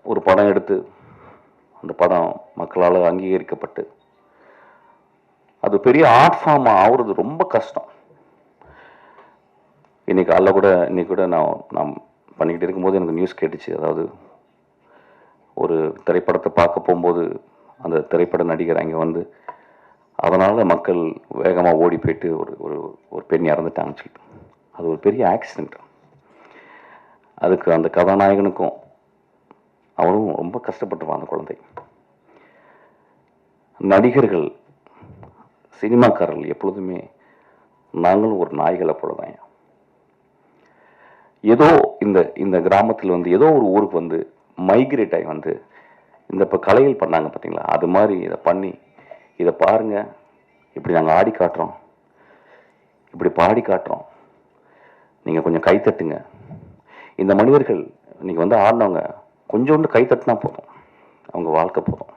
ஒரு படம் எடுத்து அந்த படம் மக்களால் அங்கீகரிக்கப்பட்டு அது பெரிய ஆர்ட் ஃபார்ம் ஆகுறது ரொம்ப கஷ்டம். இன்னைக்கு கூட நான் பண்ணிக்கிட்டு இருக்கும்போது எனக்கு நியூஸ் கேட்டுச்சு. அதாவது ஒரு திரைப்படத்தை பார்க்க போகும்போது அந்த திரைப்பட நடிகர் அங்கே வந்து அதனால் மக்கள் வேகமாக ஓடி போயிட்டு ஒரு ஒரு ஒரு பெண் இறந்துட்டாங்கன்னு சொல்லிட்டு அது ஒரு பெரிய ஆக்சிடெண்ட். அதுக்கு அந்த கதாநாயகனுக்கும் அவனும் ரொம்ப கஷ்டப்பட்டுருவான். அந்த குழந்தை நடிகர்கள் சினிமாக்காரர்கள் எப்பொழுதுமே நாங்களும் ஒரு நாய்களை போலதான். ஏதோ இந்த இந்த கிராமத்தில் வந்து ஏதோ ஒரு ஊருக்கு வந்து மைக்ரேட் ஆகி வந்து இந்த இப்போ கலைகள் பண்ணாங்க பார்த்தீங்களா, அது மாதிரி இதை பண்ணி இதை பாருங்க, இப்படி நாங்கள் ஆடி காட்டுறோம், இப்படி பாடி காட்டுறோம், நீங்கள் கொஞ்சம் கைத்தட்டுங்க. இந்த மனிதர்கள் இன்னைக்கு வந்து ஆடினவங்க கொஞ்சோண்டு கைத்தட்டினா போதும், அவங்க வாழ்க்கை போதும்.